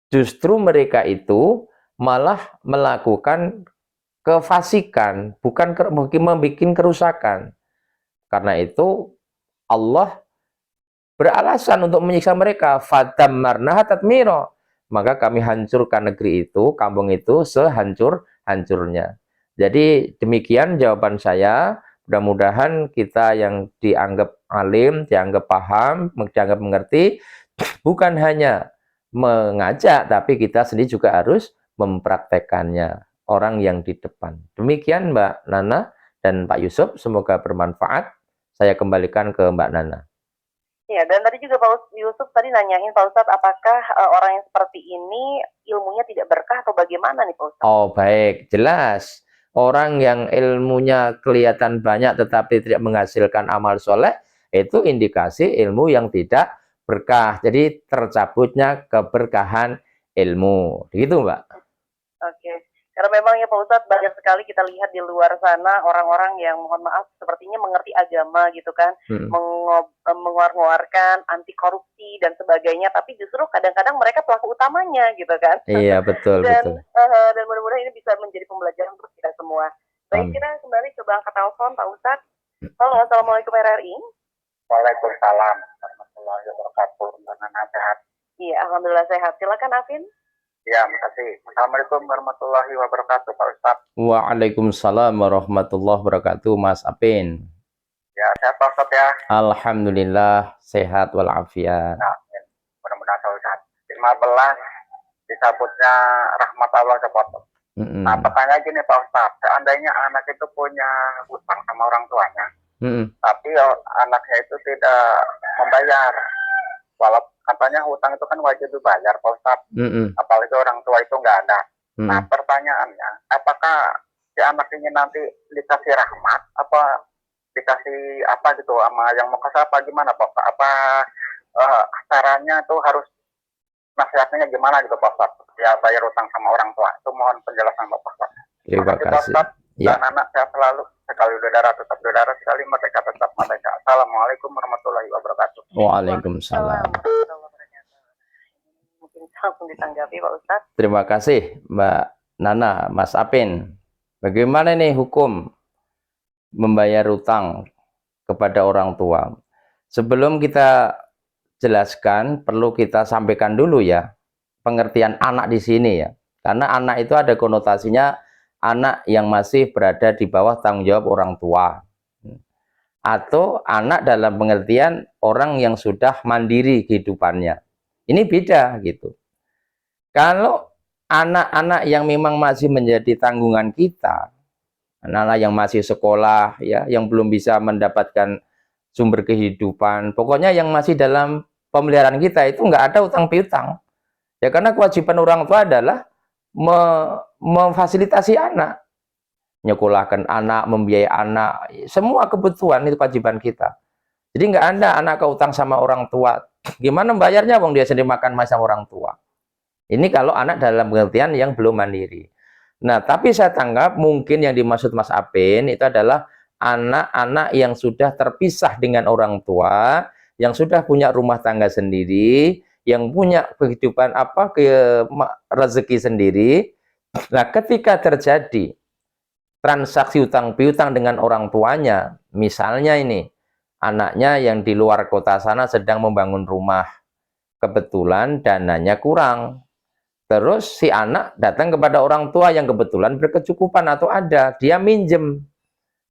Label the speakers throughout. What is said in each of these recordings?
Speaker 1: justru mereka itu malah melakukan kefasikan, bukan membuat kerusakan. Karena itu Allah beralasan untuk menyiksa mereka, fadammarnaha tadmira. Maka kami hancurkan negeri itu, kampung itu sehancur-hancurnya. Jadi demikian jawaban saya. Mudah-mudahan kita yang dianggap alim, dianggap paham, dianggap mengerti, bukan hanya mengajak, tapi kita sendiri juga harus mempraktekannya. Orang yang di depan. Demikian Mbak Nana dan Pak Yusuf, semoga bermanfaat. Saya kembalikan ke Mbak Nana.
Speaker 2: Ya, dan tadi juga Pak Yusuf tadi nanyain Pak Ustadz, apakah orang yang seperti ini ilmunya tidak berkah atau bagaimana nih Pak Ustadz?
Speaker 1: Oh baik, jelas. Orang yang ilmunya kelihatan banyak tetapi tidak menghasilkan amal soleh, itu indikasi ilmu yang tidak berkah. Jadi tercabutnya keberkahan ilmu. Begitu Mbak?
Speaker 2: Oke. Karena memang ya Pak Ustadz, banyak sekali kita lihat di luar sana orang-orang yang mohon maaf sepertinya mengerti agama gitu kan, mengeluarkan anti korupsi dan sebagainya, tapi justru kadang-kadang mereka pelaku utamanya gitu kan.
Speaker 1: Iya betul
Speaker 2: dan
Speaker 1: betul.
Speaker 2: Dan mudah-mudahan ini bisa menjadi pembelajaran untuk kita semua. Baik, kita kembali ke angkat telepon Pak Ustadz. Halo, assalamualaikum RRI.
Speaker 3: Waalaikumsalam warahmatullahi wabarakatuh. Bagaimana sehat?
Speaker 2: Iya, alhamdulillah sehat. Silakan Afin.
Speaker 3: Ya, makasih. Assalamualaikum warahmatullahi wabarakatuh, Pak Ustadz.
Speaker 1: Waalaikumsalam warahmatullahi wabarakatuh, Mas Apin.
Speaker 3: Ya, sehat Pak Ustadz ya.
Speaker 1: Alhamdulillah sehat walafiat.
Speaker 3: Nah, mudah-mudahan sehat. 15 disambutnya rahmat Allah sepotong. Nah, pertanyaan gini Pak Ustadz, seandainya anak itu punya utang sama orang tuanya, tapi anaknya itu tidak membayar, walaupun katanya hutang itu kan wajib dibayar Pak Ustadz, apalagi orang tua itu nggak ada. Nah, pertanyaannya, apakah si anak ini nanti dikasih rahmat, apa dikasih apa gitu sama yang mau kasih, apa gimana Pak Ustadz? Apa caranya tuh harus nasihatnya gimana gitu Pak Ustadz? Ya bayar utang sama orang tua. Itu mohon penjelasan Bapak Ustadz.
Speaker 1: Terima kasih Pak Ustadz.
Speaker 3: Ya. Dan anak sehat selalu. Sekali udara tetap udara, sekali merdeka tetap merdeka. Assalamualaikum warahmatullahi wabarakatuh.
Speaker 1: Waalaikumsalam.
Speaker 2: Mungkin langsung ditanggapi Pak Ustadz.
Speaker 1: Terima kasih Mbak Nana, Mas Apin. Bagaimana nih hukum membayar utang kepada orang tua? Sebelum kita jelaskan, perlu kita sampaikan dulu ya pengertian anak di sini ya. Karena anak itu ada konotasinya anak yang masih berada di bawah tanggung jawab orang tua. Atau anak dalam pengertian orang yang sudah mandiri kehidupannya. Ini beda gitu. Kalau anak-anak yang memang masih menjadi tanggungan kita, anak-anak yang masih sekolah ya, yang belum bisa mendapatkan sumber kehidupan, pokoknya yang masih dalam pemeliharaan kita itu nggak ada utang piutang. Ya karena kewajiban orang tua adalah memfasilitasi anak, nyekolahkan anak, membiayai anak, semua kebutuhan itu kewajiban kita. Jadi nggak ada anak keutang sama orang tua. Gimana bayarnya, wong dia sendiri makan sama orang tua. Ini kalau anak dalam pengertian yang belum mandiri. Nah, tapi saya tanggap mungkin yang dimaksud Mas Apin itu adalah anak-anak yang sudah terpisah dengan orang tua, yang sudah punya rumah tangga sendiri, yang punya kehidupan rezeki sendiri. Nah, ketika terjadi transaksi utang piutang dengan orang tuanya, misalnya ini anaknya yang di luar kota sana sedang membangun rumah, kebetulan dananya kurang. Terus si anak datang kepada orang tua yang kebetulan berkecukupan atau ada, dia minjem,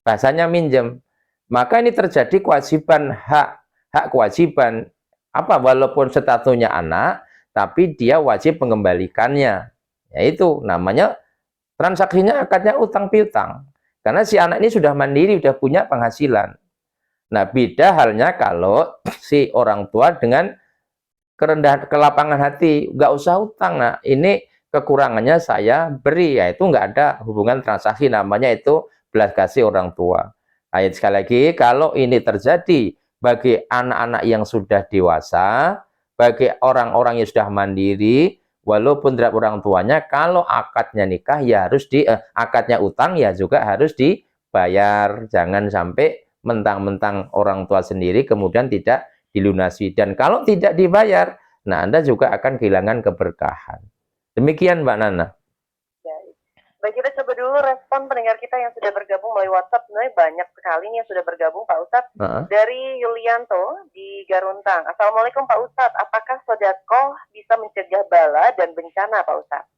Speaker 1: bahasanya minjem. Maka ini terjadi kewajiban hak kewajiban walaupun statusnya anak, tapi dia wajib mengembalikannya. Yaitu namanya transaksinya akadnya utang piutang. Karena si anak ini sudah mandiri, sudah punya penghasilan. Nah, beda halnya kalau si orang tua dengan kerendahan, kelapangan hati, nggak usah utang. Nah, ini kekurangannya saya beri, yaitu nggak ada hubungan transaksi, namanya itu belas kasih orang tua. Nah, sekali lagi, kalau ini terjadi bagi anak-anak yang sudah dewasa, bagi orang-orang yang sudah mandiri, walaupun tidak orang tuanya, kalau akadnya nikah ya harus akadnya utang ya juga harus dibayar. Jangan sampai mentang-mentang orang tua sendiri kemudian tidak dilunasi. Dan kalau tidak dibayar, nah Anda juga akan kehilangan keberkahan. Demikian Mbak Nana.
Speaker 2: Baik, kita coba dulu respon pendengar kita yang sudah bergabung melalui WhatsApp. Sebenarnya banyak sekali nih yang sudah bergabung, Pak Ustadz. Dari Yulianto di Garuntang. Assalamualaikum Pak Ustadz, apakah sedekah bisa mencegah bala dan bencana Pak Ustadz?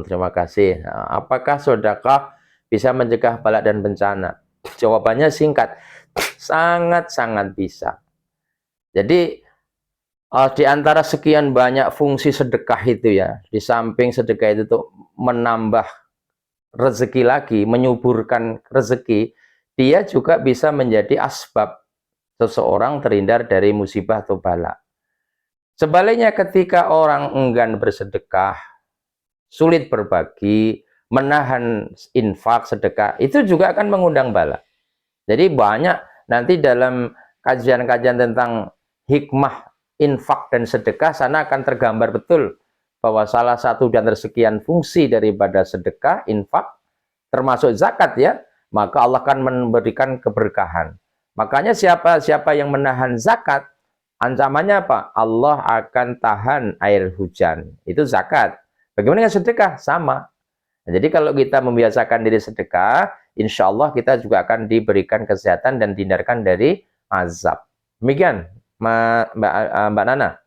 Speaker 1: Terima kasih. Apakah sedekah bisa mencegah bala dan bencana? Jawabannya singkat, sangat-sangat bisa. Jadi di antara sekian banyak fungsi sedekah itu ya, di samping sedekah itu tuh menambah rezeki lagi, menyuburkan rezeki, dia juga bisa menjadi asbab seseorang terhindar dari musibah atau bala. Sebaliknya ketika orang enggan bersedekah, sulit berbagi, menahan infak sedekah, itu juga akan mengundang bala. Jadi banyak nanti dalam kajian-kajian tentang hikmah infak dan sedekah, sana akan tergambar betul bahwa salah satu dan sekian fungsi daripada sedekah, infak, termasuk zakat ya, maka Allah akan memberikan keberkahan. Makanya siapa yang menahan zakat, ancamannya apa? Allah akan tahan air hujan. Itu zakat. Bagaimana dengan sedekah? Sama. Nah, jadi kalau kita membiasakan diri sedekah, insya Allah kita juga akan diberikan kesehatan dan dihindarkan dari azab. Demikian, Mbak Nana.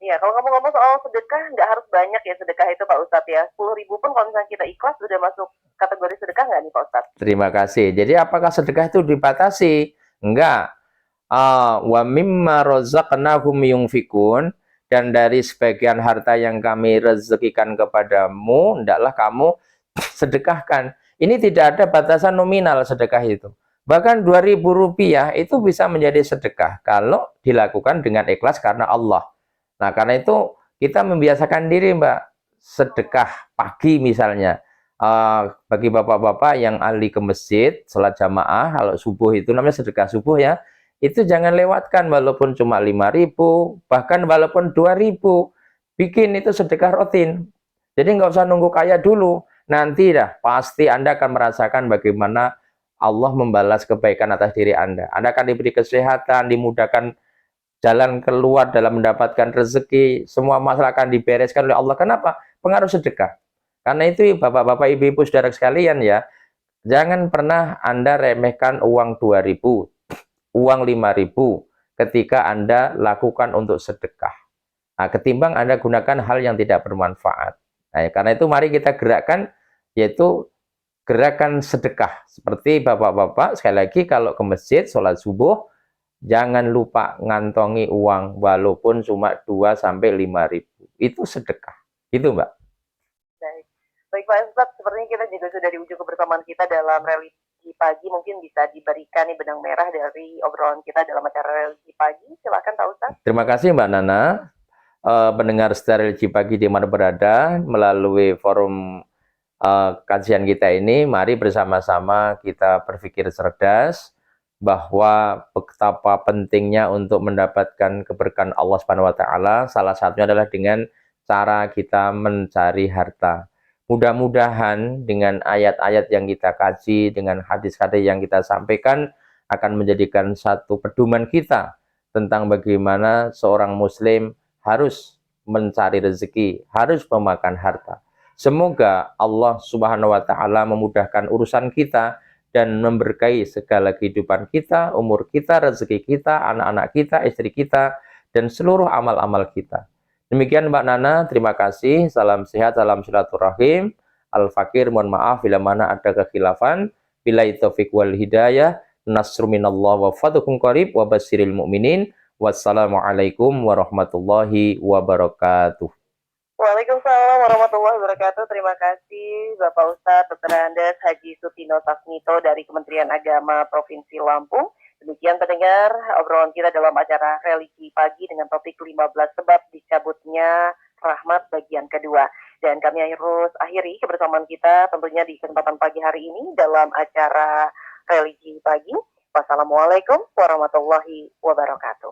Speaker 2: Iya, kalau ngomong-ngomong soal sedekah, nggak harus banyak ya sedekah itu Pak Ustadz ya. 10.000 pun kalau misalnya kita ikhlas, udah masuk kategori sedekah nggak nih Pak Ustadz?
Speaker 1: Terima kasih. Jadi apakah sedekah itu dibatasi? Enggak. Wa mimma razaqnahum yunfikun, dan dari sebagian harta yang kami rezekikan kepadamu, hendaklah kamu sedekahkan. Ini tidak ada batasan nominal sedekah itu. Bahkan Rp2.000 itu bisa menjadi sedekah kalau dilakukan dengan ikhlas karena Allah. Nah, karena itu kita membiasakan diri, Mbak, sedekah pagi misalnya. Bagi bapak-bapak yang ahli ke masjid, sholat jamaah, kalau subuh itu namanya sedekah subuh ya, itu jangan lewatkan walaupun cuma 5.000, bahkan walaupun 2.000, bikin itu sedekah rutin. Jadi nggak usah nunggu kaya dulu, nanti dah pasti Anda akan merasakan bagaimana Allah membalas kebaikan atas diri Anda. Anda akan diberi kesehatan, dimudahkan jalan keluar dalam mendapatkan rezeki, semua masalah akan dibereskan oleh Allah. Kenapa? Pengaruh sedekah. Karena itu bapak-bapak, ibu-ibu, saudara sekalian ya, jangan pernah Anda remehkan uang 2.000, uang 5.000 ketika Anda lakukan untuk sedekah. Nah, ketimbang Anda gunakan hal yang tidak bermanfaat. Nah, karena itu mari kita gerakkan, yaitu gerakan sedekah. Seperti bapak-bapak, sekali lagi kalau ke masjid, sholat subuh, jangan lupa ngantongi uang walaupun cuma 2-5.000. Itu sedekah. Itu, Mbak.
Speaker 2: Baik Pak Ustadz, sepertinya kita juga sudah di ujung kebersamaan kita dalam religi pagi. Mungkin bisa diberikan nih benang merah dari obrolan kita dalam acara religi pagi. Silakan Pak Ustadz.
Speaker 1: Terima kasih Mbak Nana. Pendengar setia religi pagi di mana berada, melalui forum kajian kita ini, mari bersama-sama kita berpikir cerdas bahwa betapa pentingnya untuk mendapatkan keberkahan Allah Subhanahu wa taala. Salah satunya adalah dengan cara kita mencari harta. Mudah-mudahan dengan ayat-ayat yang kita kaji, dengan hadis-hadis yang kita sampaikan, akan menjadikan satu pedoman kita tentang bagaimana seorang muslim harus mencari rezeki, harus memakan harta. Semoga Allah Subhanahu wa taala memudahkan urusan kita dan memberkahi segala kehidupan kita, umur kita, rezeki kita, anak-anak kita, istri kita, dan seluruh amal-amal kita. Demikian Mbak Nana, terima kasih. Salam sehat, salam silaturahim. Al-Fakir, mohon maaf bila mana ada kekhilafan. Billahi taufiq wal hidayah. Nasru minallah wa fadhukum qarib wa basyiril mu'minin. Wassalamualaikum warahmatullahi wabarakatuh.
Speaker 2: Waalaikumsalam warahmatullahi wabarakatuh. Terima kasih Bapak Ustadz Dr. Andes Haji Sutino Sasmito dari Kementerian Agama Provinsi Lampung. Demikian pendengar obrolan kita dalam acara religi pagi dengan topik 15 sebab dicabutnya rahmat bagian kedua. Dan kami harus akhiri kebersamaan kita tentunya di kesempatan pagi hari ini dalam acara religi pagi. Wassalamualaikum warahmatullahi wabarakatuh.